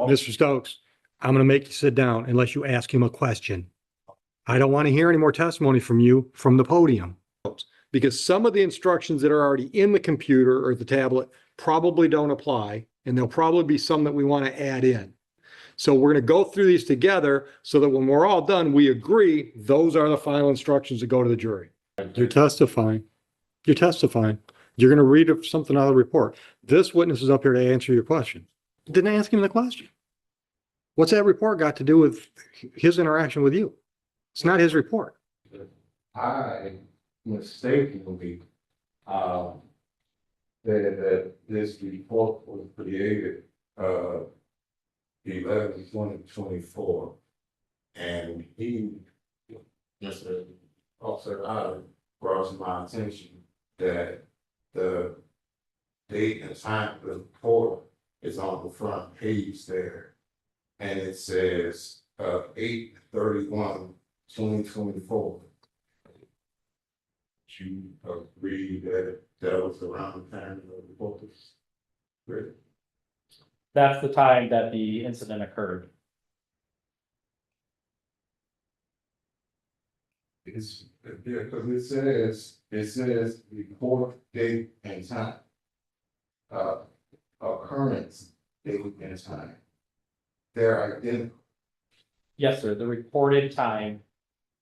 Mr. Stokes, I'm going to make you sit down unless you ask him a question. I don't want to hear any more testimony from you from the podium. Because some of the instructions that are already in the computer or the tablet probably don't apply, and there'll probably be some that we want to add in. So we're going to go through these together so that when we're all done, we agree those are the final instructions that go to the jury. You're testifying. You're testifying. You're going to read something out of the report. This witness is up here to answer your question. Didn't ask him the question. What's that report got to do with his interaction with you? It's not his report. I mistakenly said that this report was created 11/20/24, and he, Mr. Officer, brought to my attention that the date and time of the report is on the front page there, and it says 8/31/2024. You agree that that was around the time of the report was written? That's the time that the incident occurred. It's, yeah, because it says report date and time. Occurrence date and time. They're identical. Yes, sir, the reported time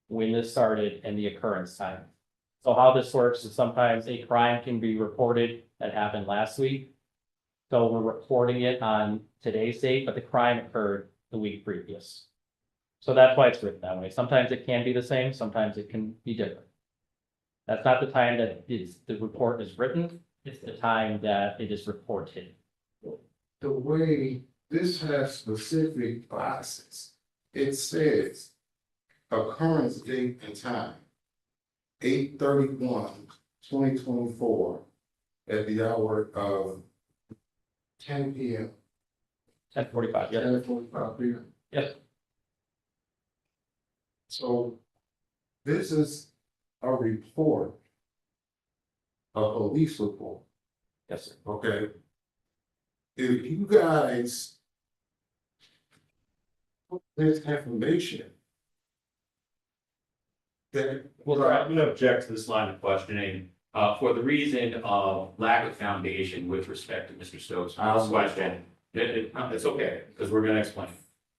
when this started and the occurrence time. So how this works is sometimes a crime can be reported that happened last week. So we're reporting it on today's date, but the crime occurred the week previous. So that's why it's written that way. Sometimes it can be the same, sometimes it can be different. That's not the time that the report is written, it's the time that it is reported. The way this has specific boxes, it says occurrence date and time. 8/31/2024 at the hour of 10 p.m. 10:45, yeah. 10:45 p.m. Yes. So this is a report, a police report, Yes, sir. okay? If you guys put this information that Well, I'm going to object to this line of questioning for the reason of lack of foundation with respect to Mr. Stokes' question. It's okay, because we're going to explain.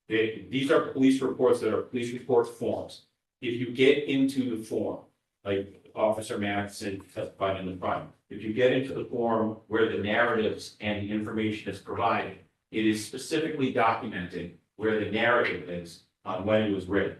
These are police reports that are police reports forms. If you get into the form, like Officer Matheson testified in the front, if you get into the form where the narratives and the information is provided, it is specifically documenting where the narrative is on when it was written.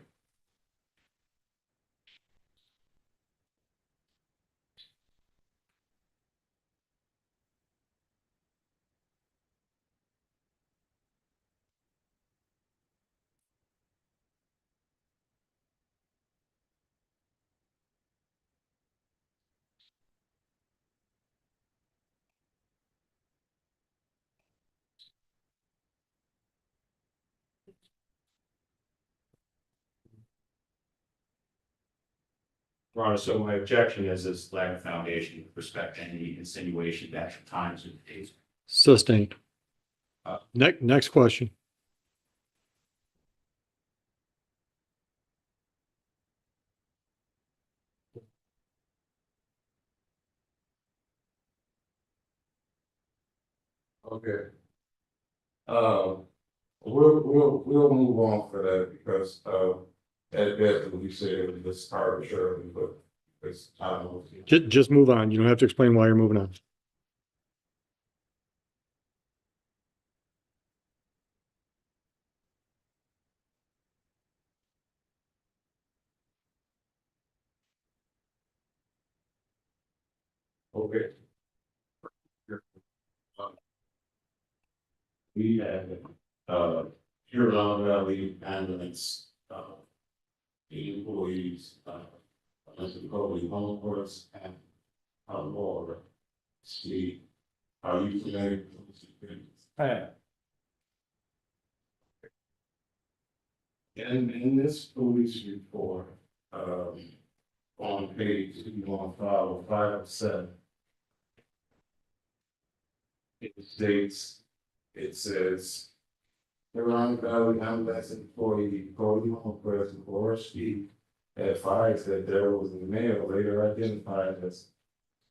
Your Honor, so my objection is lack of foundation with respect to any insinuation that actual times and dates. Sustained. Next question. okay. We'll move on for that because at best we said it's arbitrary, but it's I don't know. Just move on. You don't have to explain why you're moving on. Okay. We had Huron Valley ambulance the employees Mr. Coley Homeworks and Laura Steve. Are you familiar with this? I am. In this police report, on page 507, it states, it says, Around Valley ambulance employee Cody Humphreys Borski advised that there was a male later identified as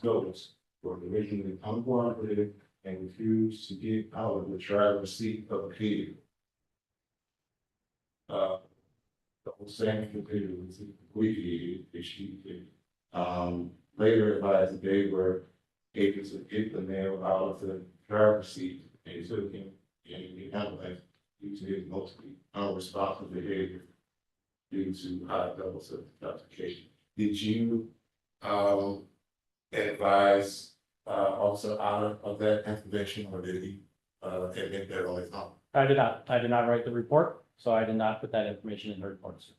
Ghost for originally uncooperative and refused to get out of the driver's seat of the vehicle. The whole same computer was completely issued. Later advised that they were able to get the male out of the driver's seat and took him in the ambulance due to his mostly unresponsive behavior due to high levels of intoxication. Did you advise Officer Otter of that information, or did he admit that on his own? I did not write the report, so I did not put that information in the report, sir.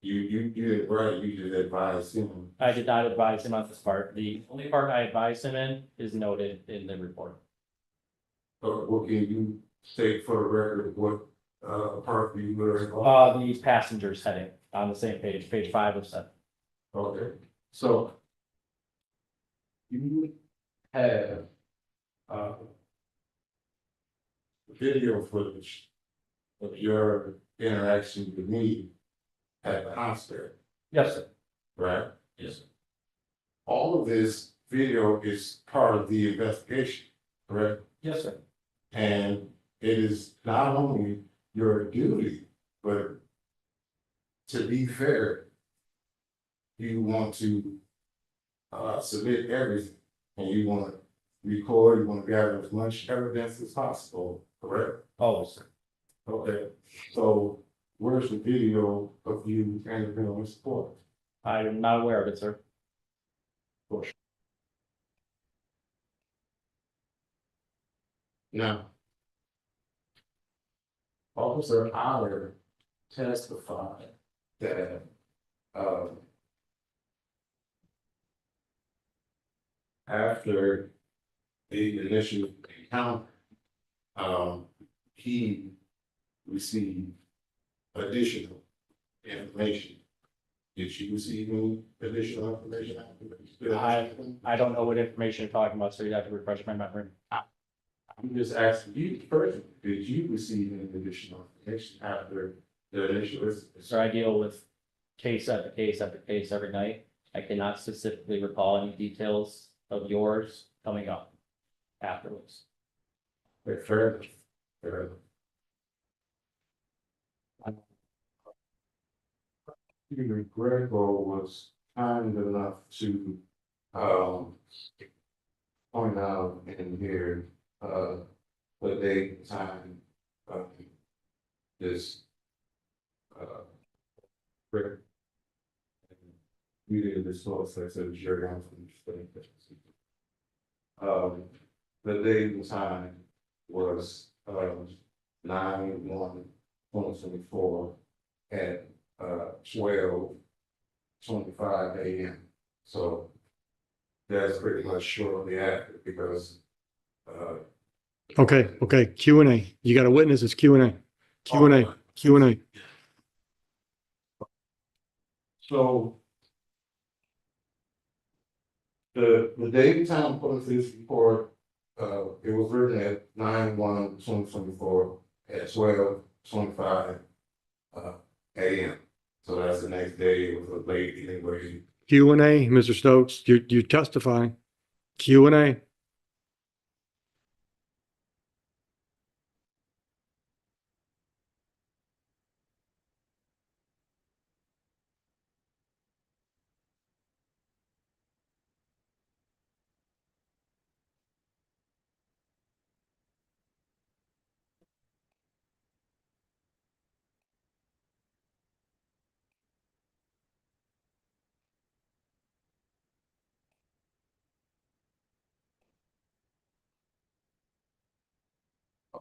You did right, you did advise him. I did not advise him on this part. The only part I advised him in is noted in the report. What can you state for the record, what part you were involved? The passengers heading on the same page, page 5 of 7. Okay, so you have video footage of your interaction with me at the hospital, Yes, sir. right? Yes, sir. All of this video is part of the investigation, correct? Yes, sir. And it is not only your duty, but to be fair, you want to submit everything, and you want to record, you want to gather as much evidence as possible, correct? Always, sir. Okay, so where's the video of you handling on this support? I am not aware of it, sir. Now, Officer Aller testified that after the initial encounter, he received additional information. Did you receive any additional information? I don't know what information you're talking about, so you'd have to refresh my memory. I'm just asking you personally, did you receive any additional information after the initial? So I deal with case after case after case every night. I cannot specifically recall any details of yours coming up afterwards. Fair enough. Fair enough. Even Greco was kind enough to point out in here what date and time this record. We did this source that said jury on the date and time was 9/1/2024 at 12:25 a.m. So that's pretty much shortly after, because Okay, Q&A. You got a witness, it's Q&A. Q&A. so the date and time for this report, it was written at 9/1/2024 at 12:25 a.m. So that's the next day. It was late anyway. Q&A, Mr. Stokes, you testify. Q&A.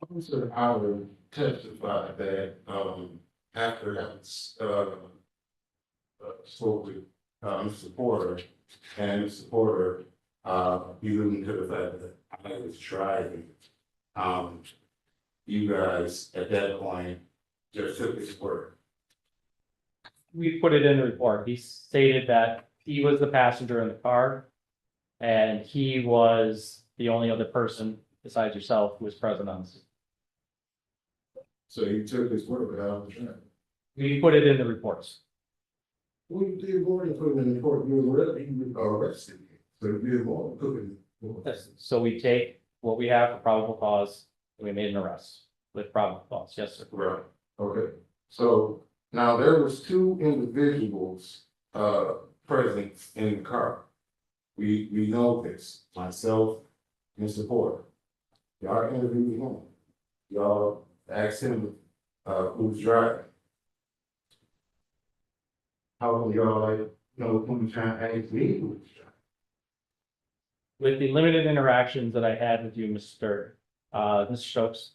Officer Howard testified that after that spoke with Mr. Porter, and Mr. Porter alluding to the fact that I was driving. You guys at that point just took his word. We put it in the report. He stated that he was the passenger in the car and he was the only other person besides yourself who was present on this. So you took his word out of the track. We put it in the reports. Well, you did more than put him in the court, you were arrested. So you did more than put him in the court. So we take what we have for probable cause, and we made an arrest with probable cause. Yes, sir. Right, okay. So now there was two individuals, present in the car. We know this, myself, Mr. Porter. Y'all interviewed him. Y'all asked him, who's driving. How come y'all like, who's trying to ask me who's driving? With the limited interactions that I had with you, Mr. Stokes,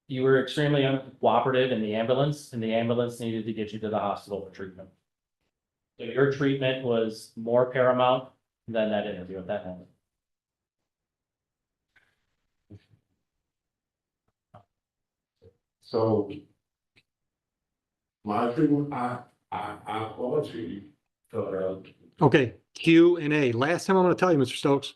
you were extremely uncooperative in the ambulance, and the ambulance needed to get you to the hospital for treatment. So your treatment was more paramount than that interview at that moment. So my treatment, I applaud you for, Okay, Q and A. Last time I'm gonna tell you, Mr. Stokes.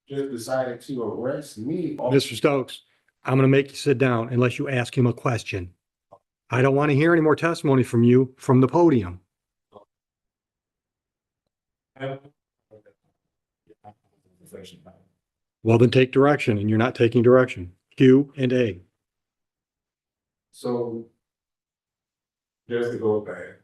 just decided to arrest me. Mr. Stokes, I'm gonna make you sit down unless you ask him a question. I don't want to hear any more testimony from you from the podium. Well, then take direction, and you're not taking direction. Q and A. So just to go back.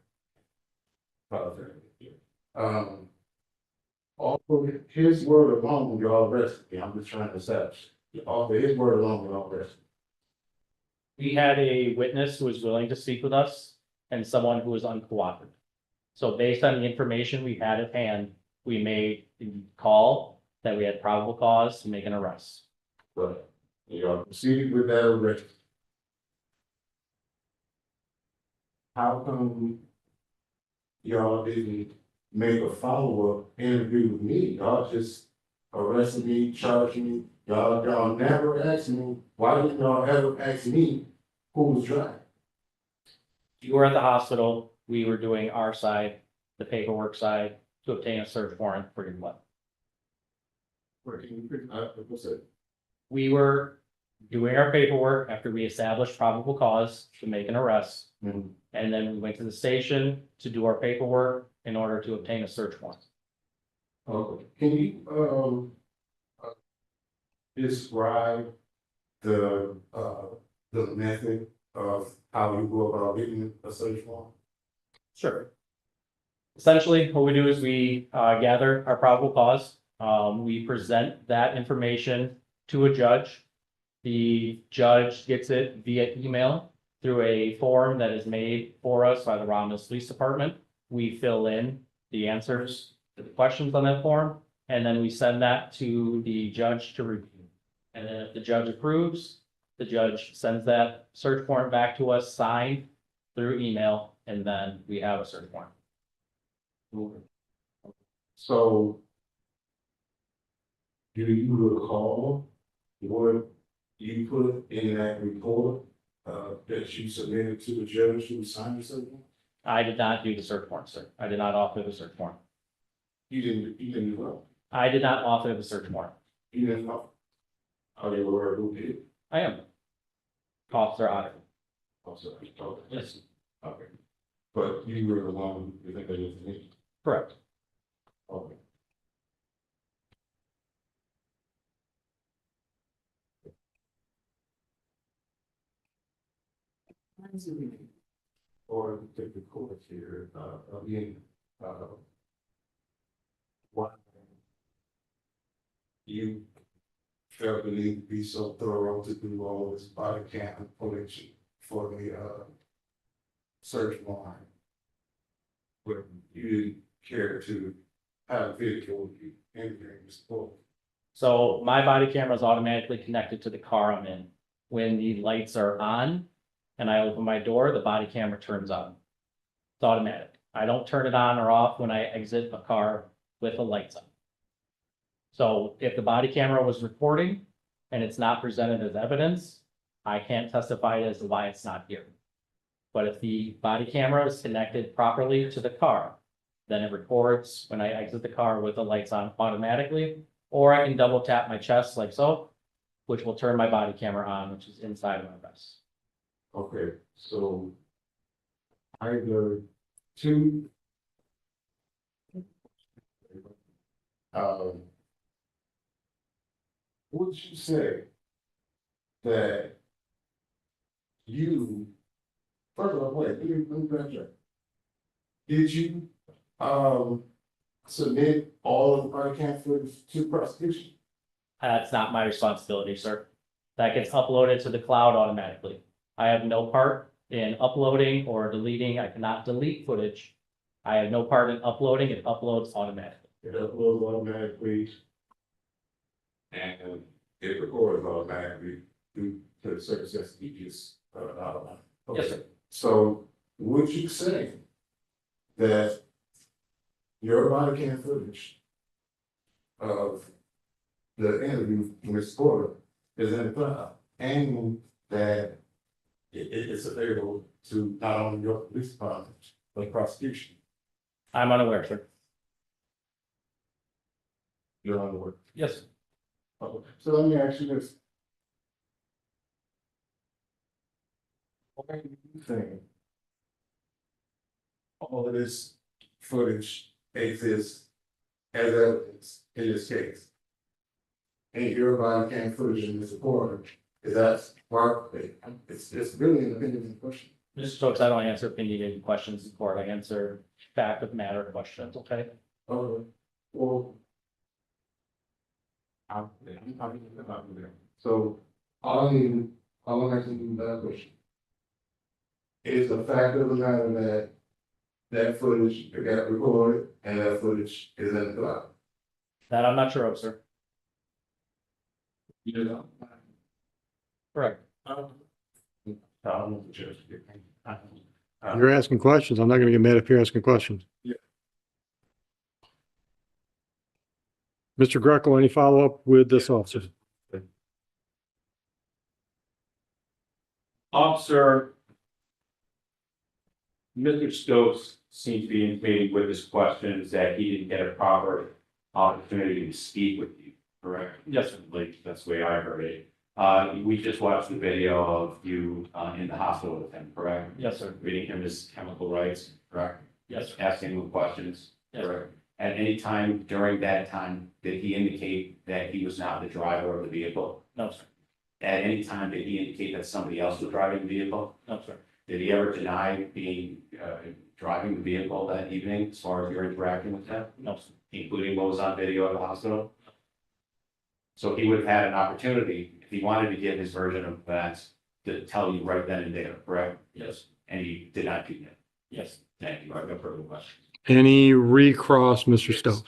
Off of his word alone, y'all arrested me. I'm just trying to establish. Off of his word alone, y'all arrested me. We had a witness who was willing to speak with us and someone who was uncooperative. So based on the information we had at hand, we made the call that we had probable cause to make an arrest. But y'all proceeded with that arrest. How come y'all didn't make a follow-up interview with me? Y'all just arrested me, charged me. Y'all never asked me, why didn't y'all ever ask me who was driving? You were at the hospital, we were doing our side, the paperwork side, to obtain a search warrant for your blood. What's that? We were doing our paperwork after we established probable cause to make an arrest. Mhm. And then we went to the station to do our paperwork in order to obtain a search warrant. Okay, can you, describe the method of how you go about getting a search warrant? Sure. Essentially, what we do is we gather our probable cause. We present that information to a judge. The judge gets it via email through a form that is made for us by the Romulus Police Department. We fill in the answers to the questions on that form, and then we send that to the judge to review. And then if the judge approves, the judge sends that search warrant back to us signed through email, and then we have a search warrant. So do you recall what you put in that report that you submitted to the judge who signed the search warrant? I did not do the search warrant, sir. I did not author the search warrant. You didn't know. I did not author the search warrant. You didn't know. Are you aware who did? I am. Officer Otter. I'm sorry. Okay. Yes, Okay. But you were the one who think that it's me. correct. Okay. Or take the court here, again, why you felt the need to be so thorough to do all this body cam footage for the, search warrant? But you didn't care to have video of you entering this book. So my body camera is automatically connected to the car I'm in. When the lights are on and I open my door, the body camera turns on. It's automatic. I don't turn it on or off when I exit a car with the lights on. So if the body camera was recording and it's not presented as evidence, I can't testify as to why it's not here. But if the body camera is connected properly to the car, then it records when I exit the car with the lights on automatically, or I can double tap my chest like so, which will turn my body camera on, which is inside my vest. Okay, so either two. Would you say that you, first of all, wait, let me back up. Did you, submit all of the body cam footage to prosecution? That's not my responsibility, sir. That gets uploaded to the cloud automatically. I have no part in uploading or deleting. I cannot delete footage. I have no part in uploading. It uploads automatically. It uploads automatically. And it records automatically due to the circumstances you just outlined. Yes, sir. So would you say that your body cam footage of the interview with Ms. Porter is in the cloud and that it's available to not only your police department, but prosecution? I'm unaware, sir. You're unaware. Yes, sir. Okay. So let me ask you this. Why do you think all of this footage exists as evidence in this case? And your body cam footage in this report, is that part, it's really an opinion question. Mr. Stokes, I don't answer opinionated questions in court. I answer fact of matter questions, okay? Well. So, I'm asking you that question. Is the fact of the matter that that footage got recorded and that footage is in the cloud? That I'm not sure of, sir. You know? Correct. You're asking questions. I'm not gonna get mad if you're asking questions. Yeah. Mr. Greco, any follow-up with this officer? Officer, Mr. Stokes seems to be intimating with his questions that he didn't get a proper opportunity to speak with you, correct? Yes, sir. Like, that's the way I heard it. We just watched the video of you, in the hospital with him, correct? Yes, sir. Reading him his chemical rights, correct? Yes, sir. Asking him questions, Yes, sir. correct? At any time during that time, did he indicate that he was not the driver of the vehicle? No, sir. At any time, did he indicate that somebody else was driving the vehicle? No, sir. Did he ever deny being, driving the vehicle that evening, as far as your interaction with him, No, sir. including what was on video at the hospital? So he would have had an opportunity, if he wanted to give his version of events, to tell you right then and there, correct? Yes. And he did not do that. Yes. Thank you. I have no further questions. Any recross, Mr. Stokes?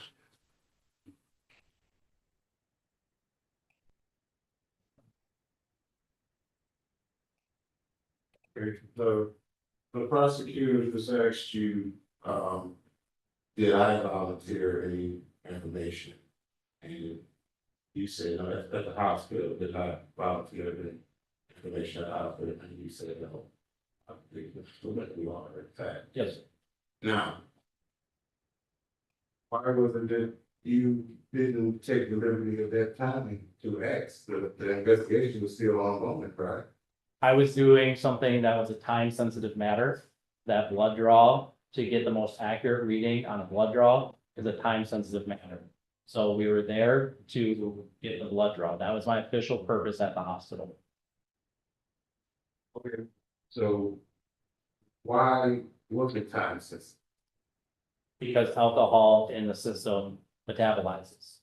The prosecutor just asked you, did I volunteer any information? And you said, no, at the hospital, did I volunteer the information at the hospital? And you said, no. I think that's what we are, in fact. Yes, sir. Now, why was it that you didn't take the liberty of that time to ask? The investigation was still ongoing, right? I was doing something that was a time-sensitive matter. That blood draw, to get the most accurate reading on a blood draw, is a time-sensitive matter. So we were there to get the blood draw. That was my official purpose at the hospital. Okay. So why was it time sensitive? Because alcohol in the system metabolizes.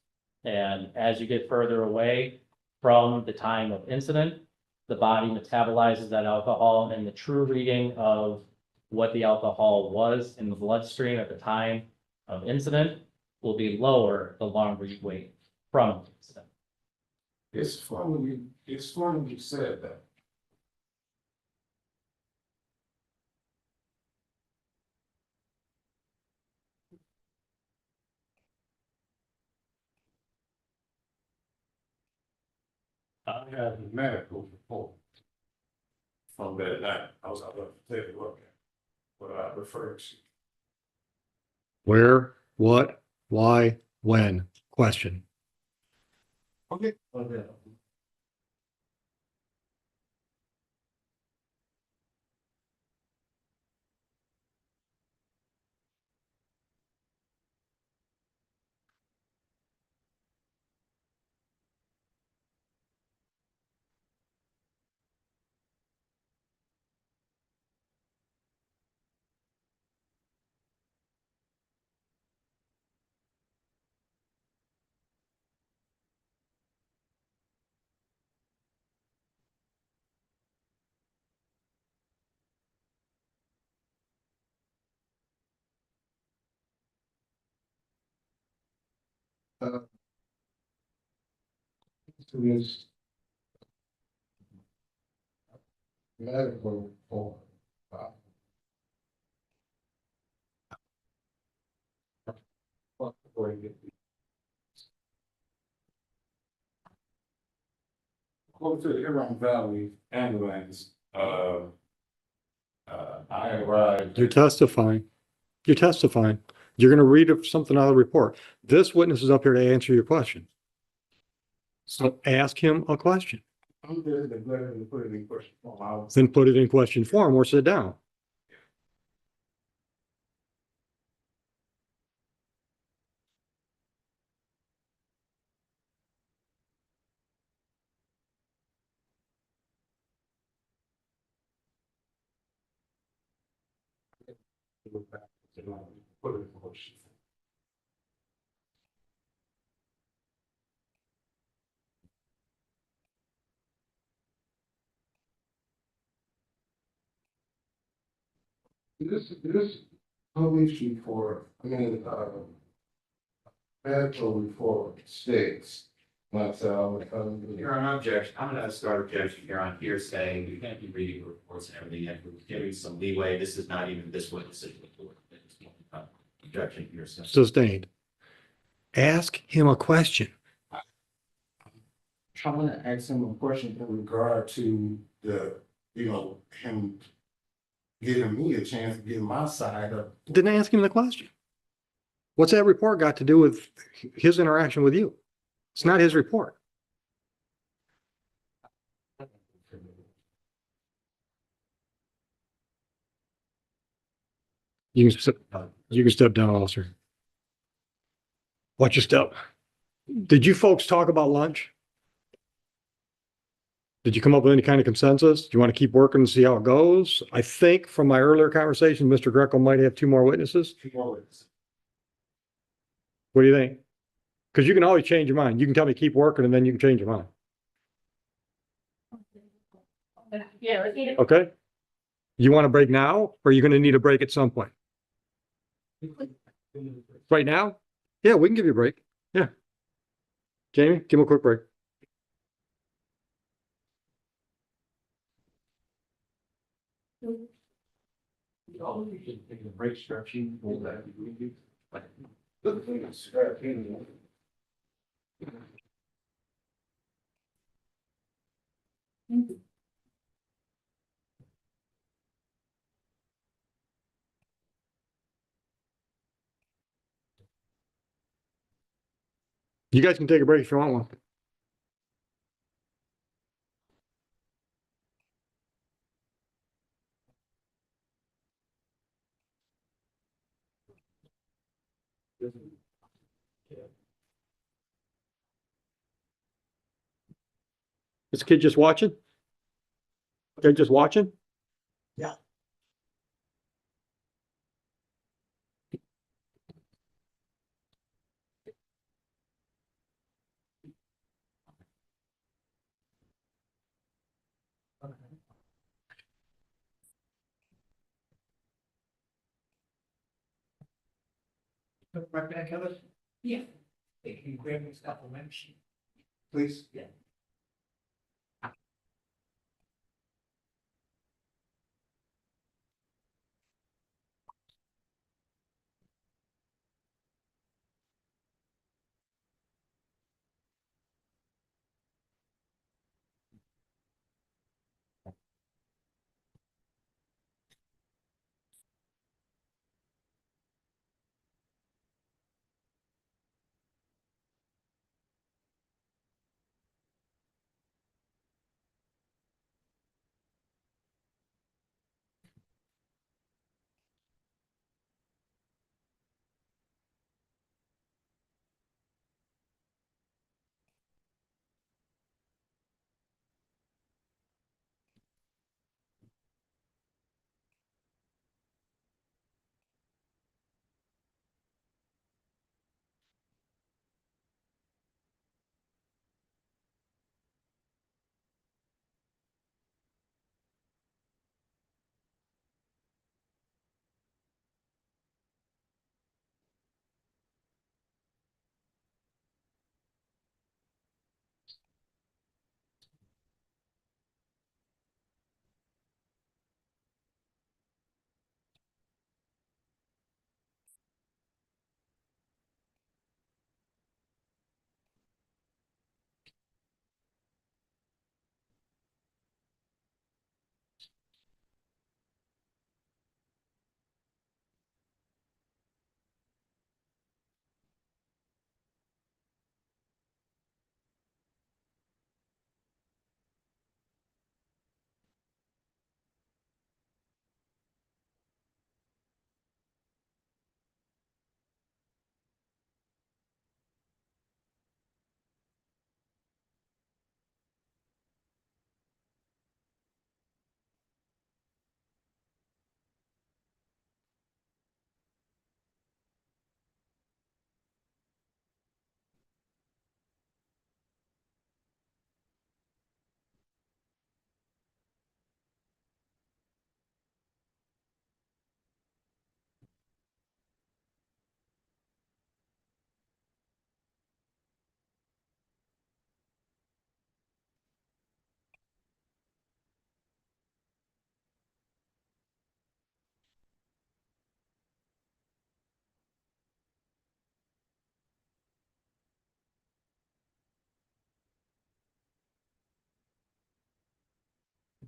And as you get further away from the time of incident, the body metabolizes that alcohol, and the true reading of what the alcohol was in the bloodstream at the time of incident will be lower the longer you wait from the incident. It's funny you said that. I had a medical report from that night. I was about to take a look at what I referred to. Where, what, why, when? Question. Okay. To this medical or go to the Huron Valley ambulance, I arrived. You're testifying. You're testifying. You're gonna read something out of the report. This witness is up here to answer your question. So ask him a question, I'm there to let him put it in question form. I was- then put it in question form or sit down. Put it in question. This police report, medical report states, myself, Your Honor, objection, I'm gonna start objection here on hearsay, we can't be reading reports and everything, and we're giving some leeway, this is not even this witness's report. Objection, hearsay. Sustained. Ask him a question. trying to ask him a question in regard to him giving me a chance to get my side of. Then ask him the question. What's that report got to do with his interaction with you? It's not his report. You can step down, officer. Watch your step. Did you folks talk about lunch? Did you come up with any kind of consensus? Do you want to keep working and see how it goes? I think from my earlier conversation, Mr. Greco might have 2 more witnesses. What do you think? Because you can always change your mind. You can tell me keep working and then you can change your mind. Yeah, let's eat it. Okay? You want a break now or are you going to need a break at some point? Right now? Yeah, we can give you a break. Yeah. Jamie, give him a quick break. Break structure. You guys can take a break if you want one. This kid just watching? They're just watching? Yeah. Right back, Heather? Yeah. Can you grab me a couple minutes? Please? Yeah.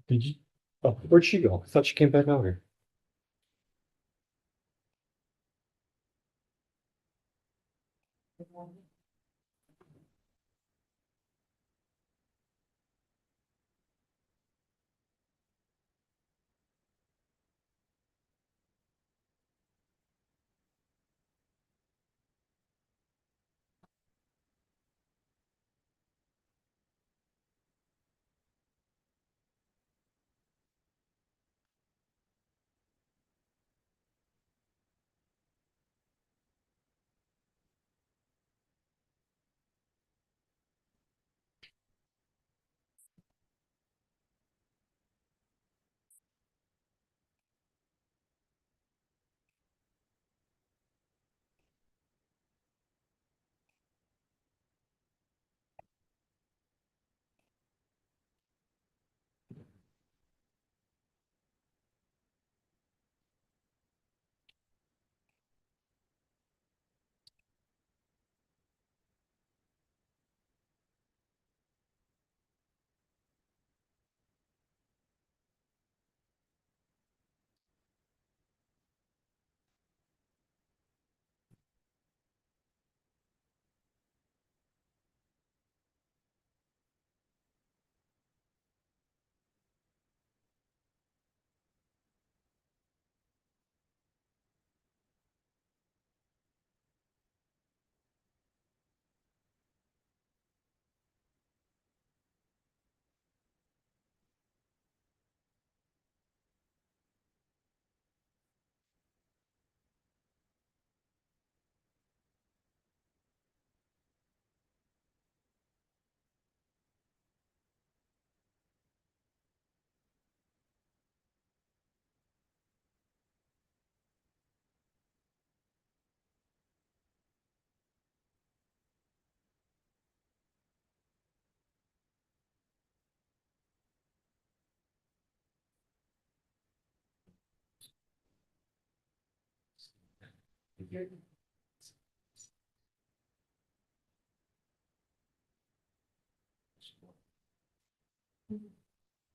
Did you? Oh, where'd she go? I thought she came back out here.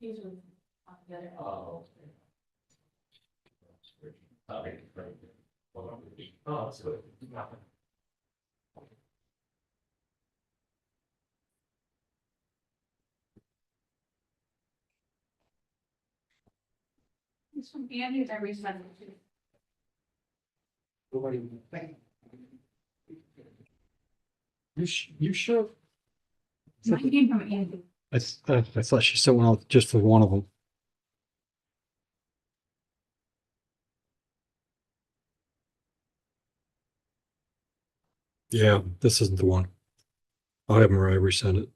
These are on the other. Oh. Okay, great. Oh, that's good. This one, Andy, I resent it to you. You sure? Mine came from Andy. I thought she sent one out just for one of them. Yeah, this isn't the one. I'll have Mariah resend it.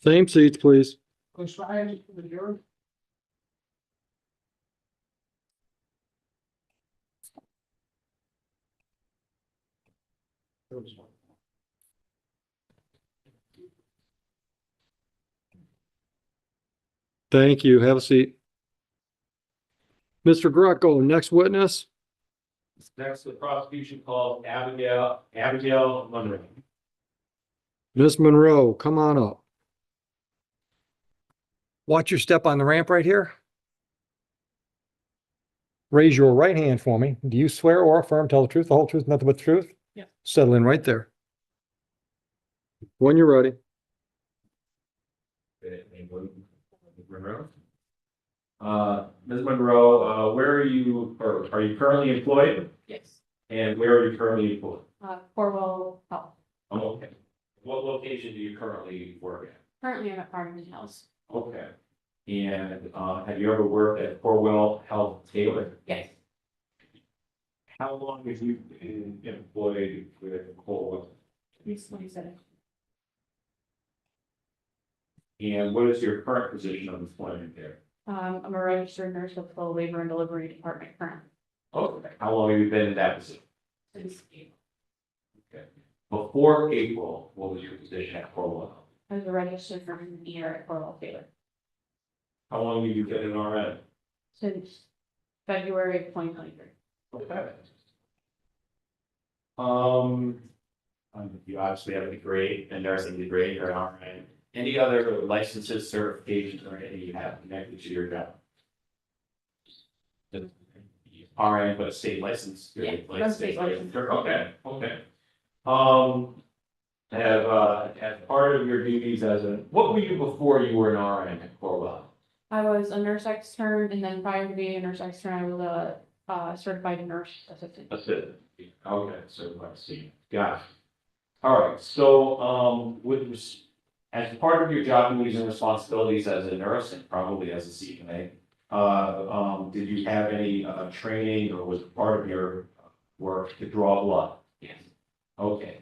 Same seats, please. Thank you. Have a seat. Mr. Greco, next witness. Next, the prosecution called Abigail Monroe. Miss Monroe, come on up. Watch your step on the ramp right here. Raise your right hand for me. Do you swear or affirm tell the truth, the whole truth, nothing but the truth? Yeah. Settle in right there. When you're ready. Monroe. Ms. Monroe, where are you, or are you currently employed? Yes. And where are you currently employed? Corwell Health. Oh, okay. What location do you currently work at? Currently, I'm at Farmington Hills. Okay. And, have you ever worked at Corwell Health Taylor? Yes. How long have you been employed with Corwell? Recently said. And what is your current position of employment there? I'm a registered nurse with the labor and delivery department currently. Okay. How long have you been in that position? Since April. Okay. Before April, what was your position at Cornwall Health? I was a registered nurse here at Cornwall Taylor How long have you been an RN? since February of 2023. Okay. You obviously have a degree, a nursing degree, you're an RN. Any other licenses, certifications, or anything you have connected to your job? RN, but a state license. Yeah, Like no state license. Okay, okay. As part of your duties what were you before you were an RN at Corwell? I was a nurse extern, and then prior to being a nurse extern, I was a certified nurse assistant. That's it. Okay, so let's see. Got it. All right, so, as part of your job duties and responsibilities as a nurse and probably as a CNA, did you have any, training or was it part of your work to draw blood? Yes. Okay.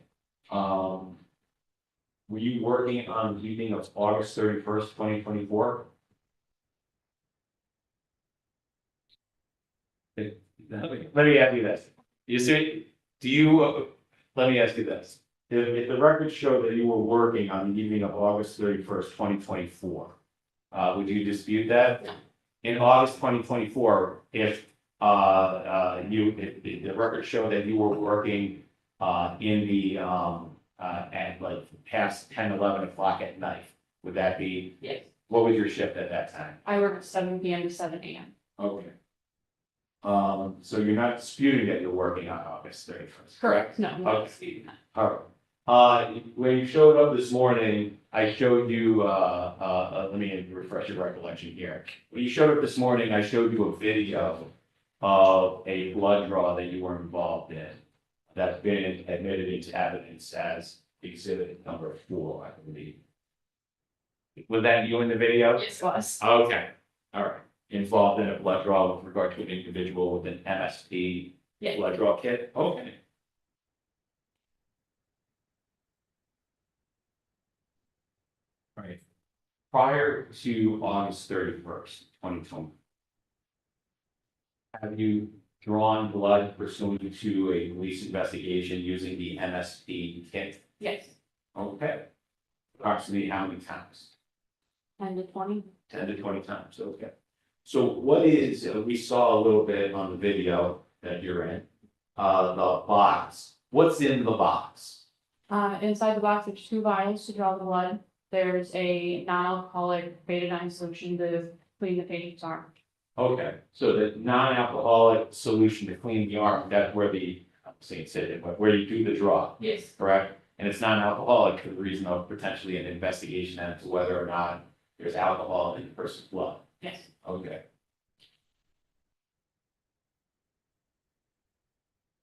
Were you working on the evening of August 31st, 2024? Let me ask you this. You see, let me ask you this. If the records show that you were working on the evening of August 31st, 2024, would you dispute that? No. In August 2024, if the records show that you were working in the at like past 10, 11 o'clock at night, would that be, Yes. what was your shift at that time? I worked 7 p.m. to 7 a.m. Okay. So you're not disputing that you're working on August 31st, correct? No, I'm not Okay. disputing that. All right. When you showed up this morning, I showed you, let me refresh your recollection here. When you showed up this morning, I showed you a video of a blood draw that you were involved in. That's been admitted into evidence as exhibit number 4, I believe. Was that you in the video? Yes, it was. Okay, all right. Involved in a blood draw with regard to an individual with an MSP Yeah. blood draw kit? Okay. All right. Prior to August 31st, 2020, have you drawn blood pursuant to a police investigation using the MSP kit? Yes. Okay. Approximately how many times? 10 to 20. 10 to 20 times, okay. So what is, we saw a little bit on the video that you're in, the box. What's in the box? Inside the box, there's 2 vials to draw the blood. There's a non-alcoholic betadine solution to clean the patient's arm. Okay, so the non-alcoholic solution to clean the arm, that's where the, I'm saying it, but where you do the draw, Yes. correct? And it's non-alcoholic for the reason of potentially an investigation as to whether or not there's alcohol in the person's blood. Yes. Okay.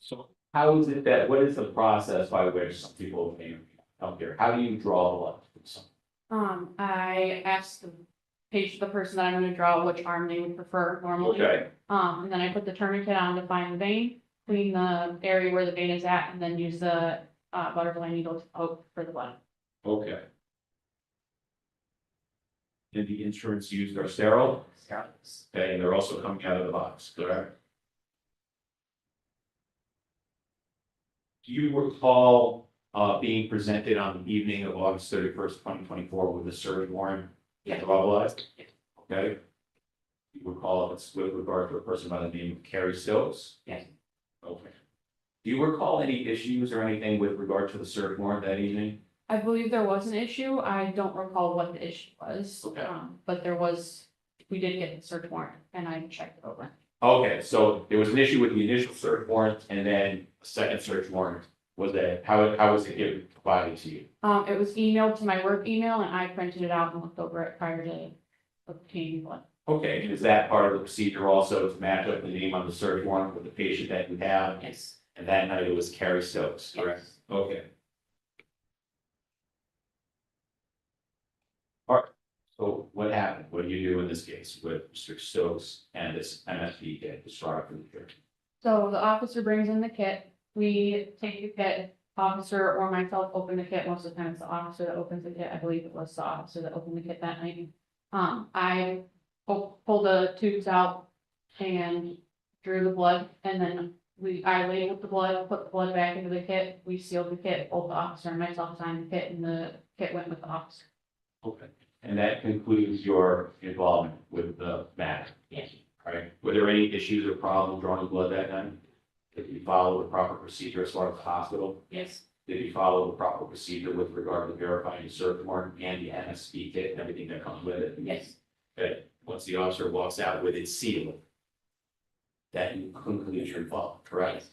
So how is it that, what is the process by which some people may come here? How do you draw blood from someone? I asked the person that I'm gonna draw which arm they would prefer normally. Okay, And then I put the tourniquet on to find the vein, clean the area where the vein is at, and then use the butterfly needle to poke for the blood. okay. And the instruments used are sterile? Steroids. Okay, and they're also coming out of the box, correct? Do you recall being presented on the evening of August 31st, 2024 with a search warrant? Yeah. Draw blood? Yeah. Okay. You recall it's with regard to a person by the name of Carrie Stokes? Yes. Okay. Do you recall any issues or anything with regard to the search warrant that evening? I believe there was an issue. I don't recall what the issue was. Okay. But we did get the search warrant and I checked it over. Okay, so there was an issue with the initial search warrant and then a second search warrant. Was that, how was it given, provided to you? It was emailed to my work email and I printed it out and looked over it prior to obtaining blood. Okay, and is that part of the procedure also to match up the name on the search warrant with the patient that you have? Yes. And that night it was Carrie Stokes, correct? Yes. Okay. All right, so what happened? What do you do in this case with Mr. Stokes and this MSP kit to start from the church? So the officer brings in the kit. We take the kit, officer or myself open the kit. Most of the time it's the officer that opens the kit. I believe it was the officer that opened the kit that night. I pulled the tubes out and drew the blood and then I labeled the blood, put the blood back into the kit, we sealed the kit, both the officer and myself signed the kit, and the kit went with the officer. Okay. And that concludes your involvement with the matter. Yes. Right? Were there any issues or problems drawing blood that night? Did you follow the proper procedure as far as the hospital? Yes. Did you follow the proper procedure with regard to verifying the search warrant and the MSP kit and everything that comes with it? Yes. Okay, once the officer walks out with it sealed, that you conclude your involvement, correct?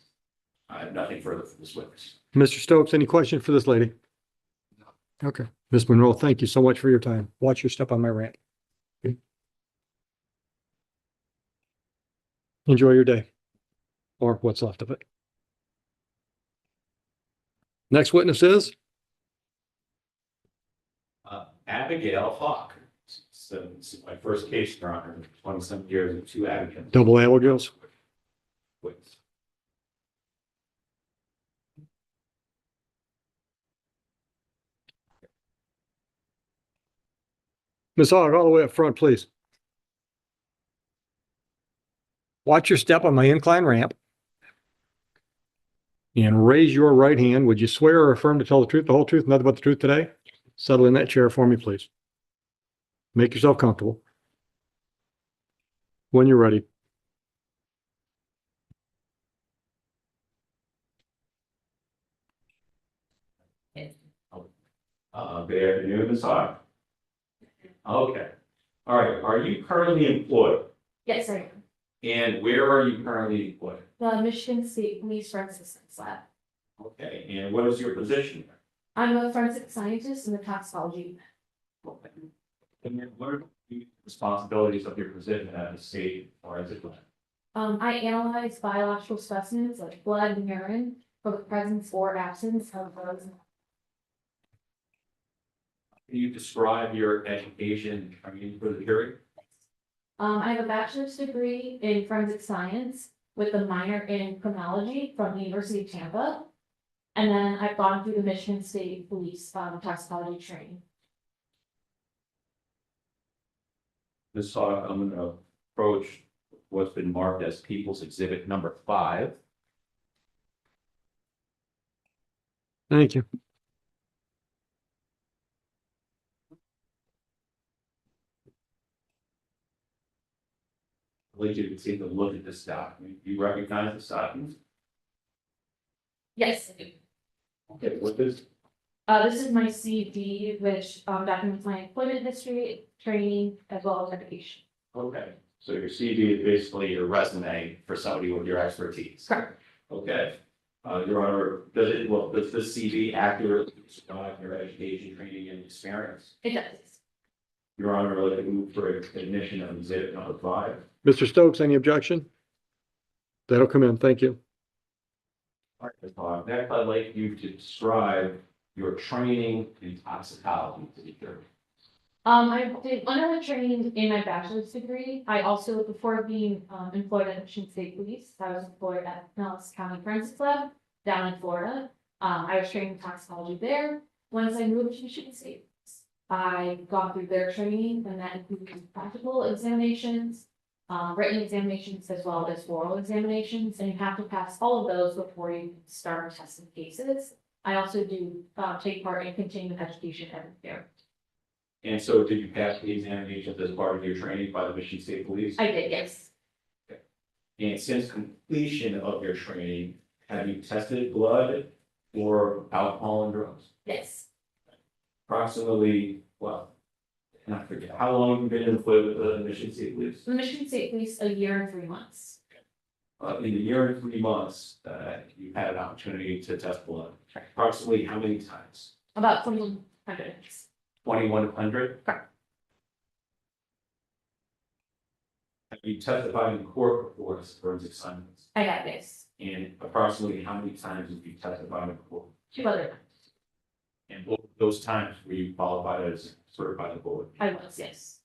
I have nothing further for this witness. Mr. Stokes, any question for this lady? Okay, Ms. Monroe, thank you so much for your time. Watch your step on my rant. Enjoy your day, or what's left of it. Next witness is Abigail Hawk. So this is my first case, Your Honor, 20-some years and 2 Abigails. double Abigail's. Witness. Ms. Hogg, all the way up front, please. Watch your step on my incline ramp. And raise your right hand. Would you swear or affirm to tell the truth, the whole truth, nothing but the truth today? Settle in that chair for me, please. Make yourself comfortable. When you're ready. Good afternoon, Ms. Hawk. Okay. All right. Are you currently employed? Yes, I am. And where are you currently employed? The Michigan State Police Forensic Science Lab. Okay. And what is your position? I'm a forensic scientist in the toxicology. Okay. And what are the responsibilities of your position at the state forensic lab? I analyze biological specimens like blood and urine for the presence or absence of drugs. Can you describe your education, for the hearing? I have a bachelor's degree in forensic science with a minor in criminology from the University of Tampa. And then I've gone through the Michigan State Police toxicology training. Ms. Hawk, I'm going to approach what's been marked as People's Exhibit number 5. Thank you. I'd like you to take a look at this document. Do you recognize this document? Yes, I do. Okay, what is, This is my CV, which documents my employment history, training, as well as education. okay, so your CV is basically your resume for somebody with your expertise. Correct. Okay, Your Honor, does this CV accurately describe your education, training, and experience? It does. Your Honor, I'd like to move for admission of exhibit number 5. Mr. Stokes, any objection? That'll come in. Thank you. All right, Ms. Hogg, next I'd like you to describe your training in toxicology to the jury. I did underwent training in my bachelor's degree. I also, before being employed at Michigan State Police, I was employed at Nellis County Forensics Lab down in Florida. I was trained in toxicology there. Once I moved to Michigan State, I gone through their training, and that included practical examinations, written examinations, as well as oral examinations, and you have to pass all of those before you can start testing cases. I also do take part in continuing education every year. And so did you pass the examinations as part of your training by the Michigan State Police? I did, yes. And since completion of your training, have you tested blood or alcohol and drugs? Yes. Approximately, well, and I forget, how long have you been employed with the Michigan State Police? The Michigan State Police, 1 year and 3 months. In the year and 3 months, you had an opportunity to test blood. Approximately how many times? About 2,100. 2,100? Correct. Have you testified in court before as forensic scientist? I got this. And approximately how many times have you testified in court? 2 other times. And both those times were you qualified as certified board? I was, yes.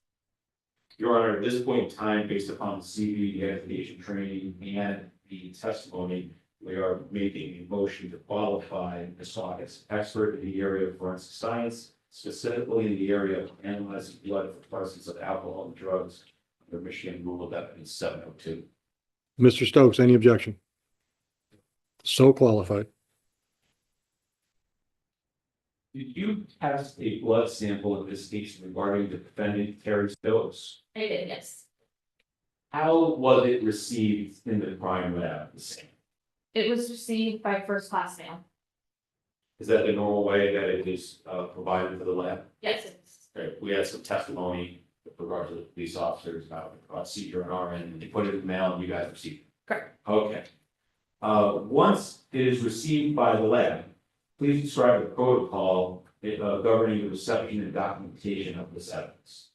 Your Honor, at this point in time, based upon the CV, the education training, and the testimony, we are making a motion to qualify Ms. Hawk as expert in the area of forensic science, specifically in the area of analyzing blood for presence of alcohol and drugs under Michigan Rule of Evidence 702. Mr. Stokes, any objection? So qualified. Did you test a blood sample in this case regarding the defendant Terry Stokes? I did, yes. How was it received in the crime lab? It was received by first class mail. Is that the normal way that it is provided to the lab? Yes, it's, Okay, we had some testimony with regard to the police officers about seizure on our end, and they put it in the mail and you guys received it. correct. Okay. Once it is received by the lab, please describe the protocol governing the reception and documentation of this evidence.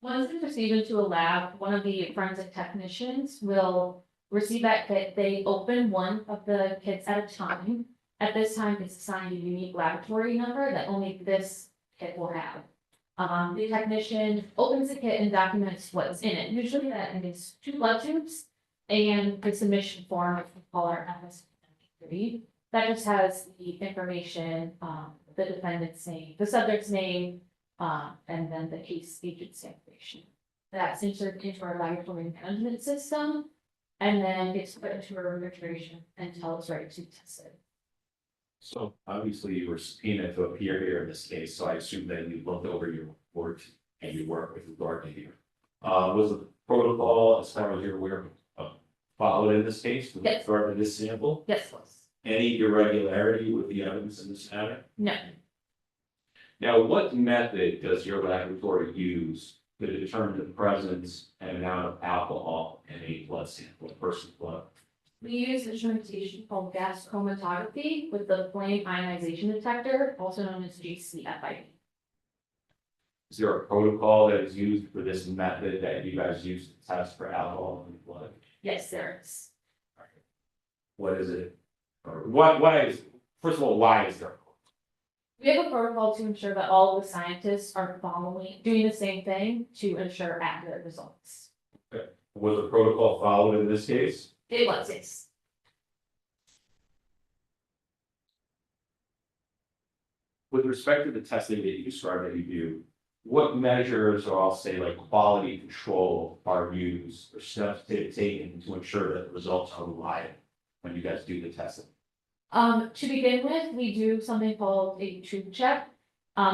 Once it's received into a lab, one of the forensic technicians will receive that kit. They open one of the kits at a time. At this time, it's assigned a unique laboratory number that only this kit will have. The technician opens the kit and documents what's in it. Usually that is 2 blood tubes and the submission form, which we call our MS-3. That just has the information, the defendant's name, the subject's name, and then the case agent's information. That's inserted into our laboratory management system, and then gets put into a refrigeration until it's ready to test it. So obviously you were subpoenaed to appear here in this case, so I assume that you looked over your report and you worked with regard to here. Was the protocol, as far as you're aware, followed in this case with Yes. regard to this sample? Yes, please. Any irregularity with the evidence in this matter? No. Now, what method does your laboratory use to determine the presence and amount of alcohol in a blood sample, a person's blood? We use instrumentation called gas chromatography with the flame ionization detector, also known as GCFID. Is there a protocol that is used for this method that you guys use to test for alcohol in the blood? Yes, there is. What is it? Or why is, first of all, why is there? We have a protocol to ensure that all of the scientists are doing the same thing to ensure accurate results. Was the protocol followed in this case? It was, yes. With respect to the testing that you described that you do, what measures, or I'll say like quality control, are used or steps taken to ensure that the results are reliable when you guys do the testing? To begin with, we do something called a tube check.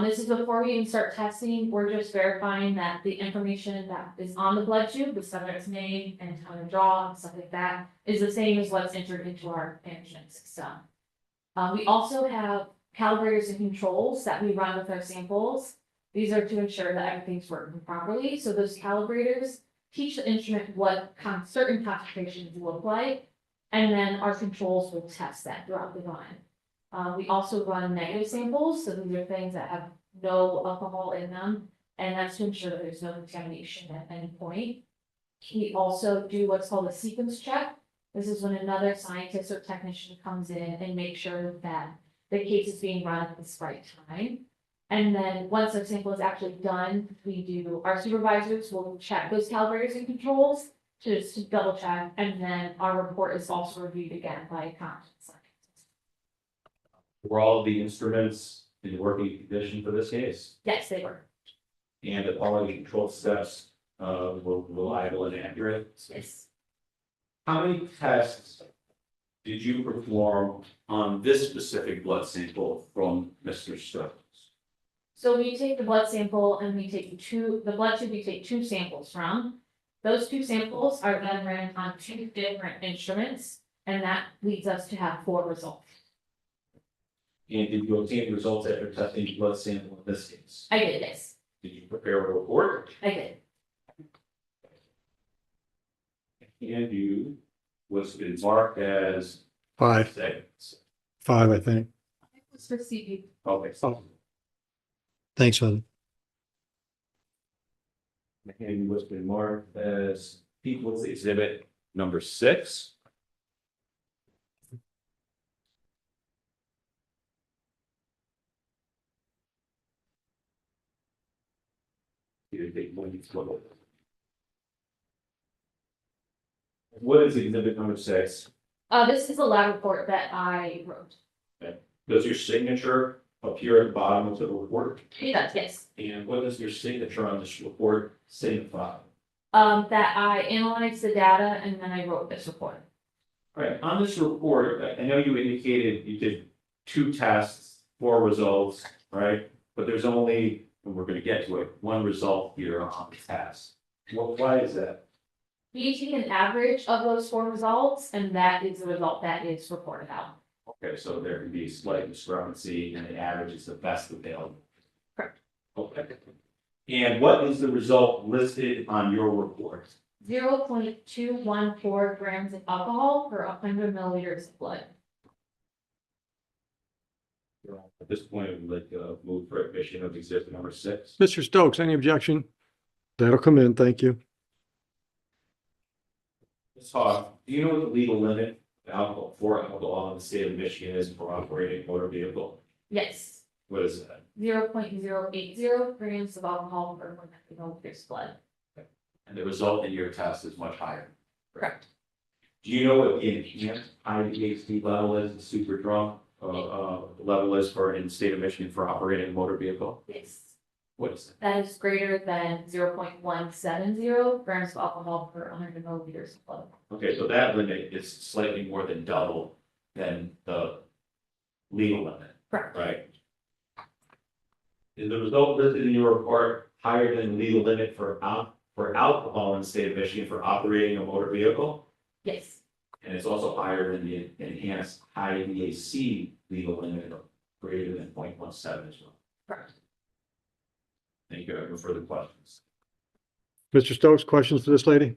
This is before we even start testing. We're just verifying that the information that is on the blood tube, the subject's name and time of draw, and stuff like that, is the same as what's entered into our management system. We also have calibrators and controls that we run with our samples. These are to ensure that everything's working properly. So those calibrators teach the instrument what certain concentrations look like, and then our controls will test that throughout the run. We also run negative samples, so these are things that have no alcohol in them, and that's to ensure that there's no contamination at any point. We also do what's called a sequence check. This is when another scientist or technician comes in and makes sure that the case is being run at the right time. And then once our sample is actually done, our supervisors will check those calibrators and controls to double check, and then our report is also reviewed again by a competent scientist. Were all of the instruments in working condition for this case? Yes, they were. And the quality control steps were reliable and accurate? Yes. How many tests did you perform on this specific blood sample from Mr. Stokes? So we take the blood sample and we take the blood tube we take 2 samples from. Those 2 samples are then ran on 2 different instruments, and that leads us to have 4 results. And did you obtain results after testing the blood sample in this case? I did this. Did you prepare a report? I did. And you was been marked as 5, segments. 5, I think. It was received. Okay. Oh. Thanks, Heather. And you was been marked as People's Exhibit number 6. What is exhibit number 6? This is a lab report that I wrote. Does your signature appear at the bottom of the report? It does, yes. And what does your signature on this report signify? That I analyzed the data and then I wrote this report. All right, on this report, I know you indicated you did 2 tests, 4 results, right? But there's only, and we're gonna get to it, 1 result here on the test. Why is that? We take an average of those 4 results, and that is the result that is reported out. Okay, so there can be a slight discrepancy and the average is the best available. Correct. Okay. And what is the result listed on your report? 0.214 grams of alcohol per 100 milliliters of blood. At this point, we'd like to move for admission of exhibit number 6. Mr. Stokes, any objection? That'll come in, thank you. Ms. Hawk, do you know what the legal limit for alcohol in the state of Michigan is for operating a motor vehicle? Yes, What is that? 0.080 grams of alcohol per 100 milliliters of blood. And the result in your test is much higher. Correct. Do you know what the enhanced IDHD level is, the super drunk level is for in the state of Michigan for operating a motor vehicle? Yes, What is it? that is greater than 0.170 grams of alcohol per 100 milliliters of blood. Okay, so that limit is slightly more than double than the legal limit, Correct. right? Is the result listed in your report higher than the legal limit for alcohol in the state of Michigan for operating a motor vehicle? Yes, And it's also higher than the enhanced high VAC legal limit of greater than 0.17 as well. correct. Thank you. I have no further questions. Mr. Stokes, questions for this lady?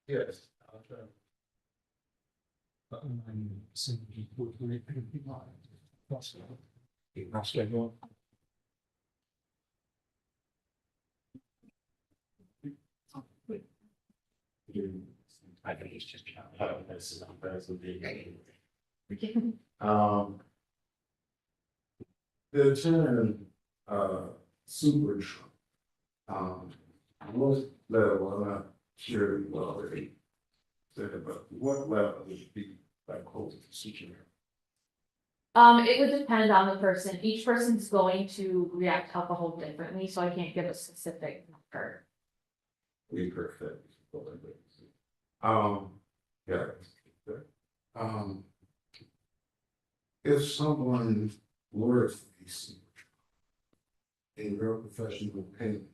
Yes. I think it's just. The term, super truck. What level, I'm not sure you already said it, but what level would be like close to super? It would depend on the person. Each person's going to react to alcohol differently, so I can't give a specific number. We perfect. Yeah. If someone were to be super in your professional opinion,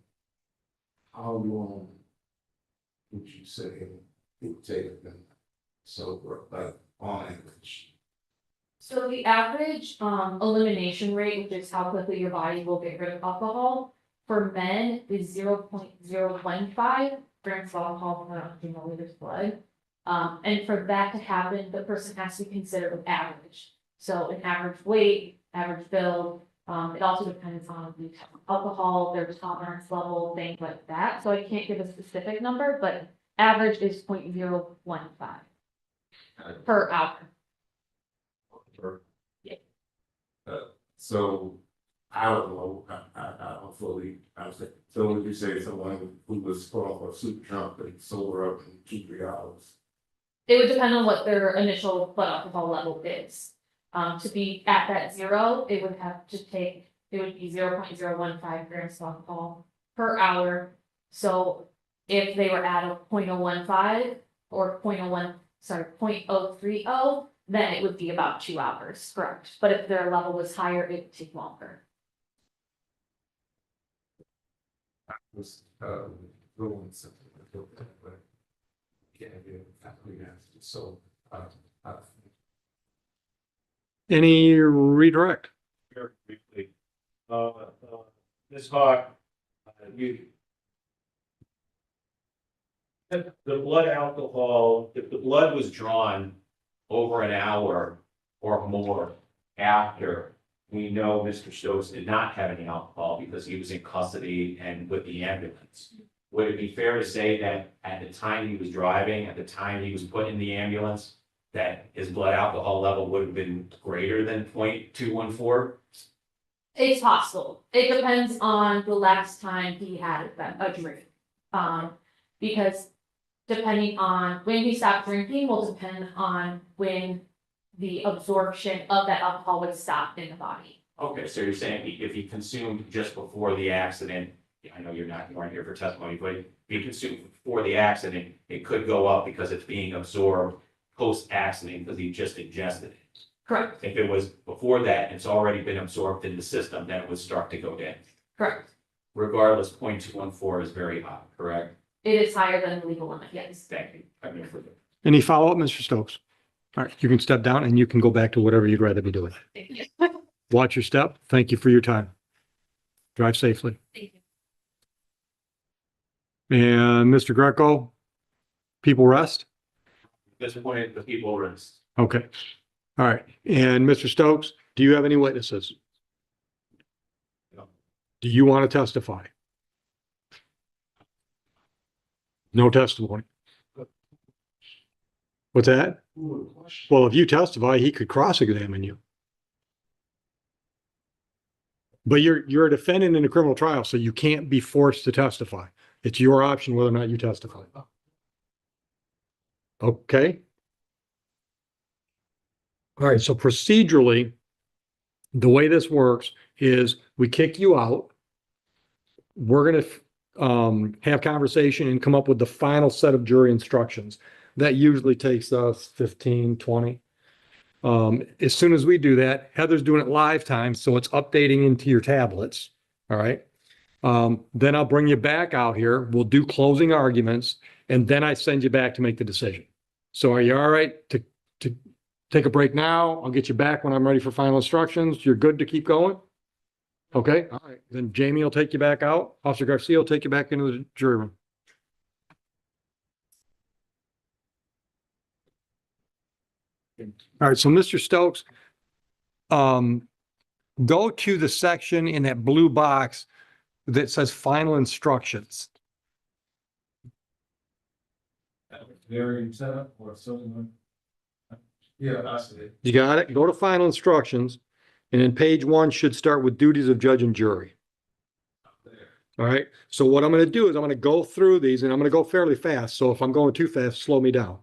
how long would you say it would take them sober, like on average? So the average elimination rate, which is how quickly your body will get rid of alcohol, for men is 0.015 grams of alcohol per 100 milliliters of blood. And for that to happen, the person has to be considered an average. So an average weight, average build, it also depends on the alcohol, their tolerance level, things like that. So I can't give a specific number, but average is 0.015 per hour. Yeah. So I don't know, I don't fully understand. So would you say someone who was called for super drunk, but sober up in 2-3 hours? It would depend on what their initial blood alcohol level is. To be at that 0, it would have to take, it would be 0.015 grams of alcohol per hour. So if they were at a 0.015 or 0.030, then it would be about 2 hours, correct? But if their level was higher, it would take longer. Was doing something like that, but yeah, we have to, so Any redirect? Very briefly, Ms. Hawk, if the blood alcohol, if the blood was drawn over an hour or more after, we know Mr. Stokes did not have any alcohol because he was in custody and with the ambulance. Would it be fair to say that at the time he was driving, at the time he was put in the ambulance, that his blood alcohol level would have been greater than 0.214? It's possible. It depends on the last time he had a drink. Because depending on when he stopped drinking will depend on when the absorption of that alcohol would stop in the body. Okay, so you're saying if he consumed just before the accident, I know you aren't here for testimony, but if he consumed before the accident, it could go up because it's being absorbed post-accident because he just ingested it. Correct, If it was before that, it's already been absorbed in the system, then it would start to go down. correct. Regardless, 0.214 is very high, correct? It is higher than the legal limit, yes. Thank you. I mean, for the. Any follow-up, Mr. Stokes? All right, you can step down and you can go back to whatever you'd rather be doing. Thank you. Watch your step. Thank you for your time. Drive safely. Thank you. And Mr. Greco, people rest? Disappointed the people rest. Okay. All right. And Mr. Stokes, do you have any witnesses? No. Do you want to testify? No testimony. What's that? Well, if you testify, he could cross-examine you. But you're a defendant in a criminal trial, so you can't be forced to testify. It's your option whether or not you testify. Okay. All right, so procedurally, the way this works is we kick you out. We're gonna have conversation and come up with the final set of jury instructions. That usually takes us 15, 20. As soon as we do that, Heather's doing it live time, so it's updating into your tablets. All right. Then I'll bring you back out here. We'll do closing arguments, and then I send you back to make the decision. So are you all right to take a break now? I'll get you back when I'm ready for final instructions. You're good to keep going? Okay, all right. Then Jamie will take you back out. Officer Garcia will take you back into the jury room. All right, so Mr. Stokes, go to the section in that blue box that says final instructions. Very setup or something. Yeah, I see it. You got it? Go to final instructions, and then page 1 should start with duties of judge and jury. All right, so what I'm going to do is I'm going to go through these, and I'm going to go fairly fast. So if I'm going too fast, slow me down.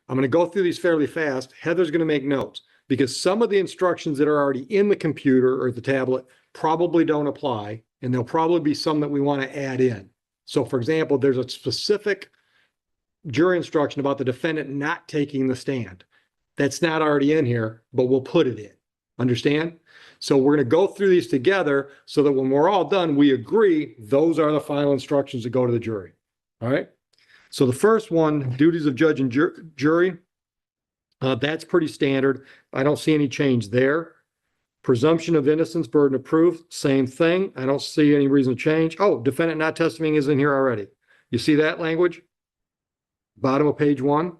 I'm going to go through these fairly fast. Heather's going to make notes because some of the instructions that are already in the computer or the tablet probably don't apply, and there'll probably be some that we want to add in. So for example, there's a specific jury instruction about the defendant not taking the stand. That's not already in here, but we'll put it in. Understand? So we're going to go through these together so that when we're all done, we agree those are the final instructions that go to the jury. All right? So the first one, duties of judge and jury, that's pretty standard. I don't see any change there. Presumption of innocence, burden of proof, same thing. I don't see any reason to change. Oh, defendant not testifying is in here already. You see that language? Bottom of page 1.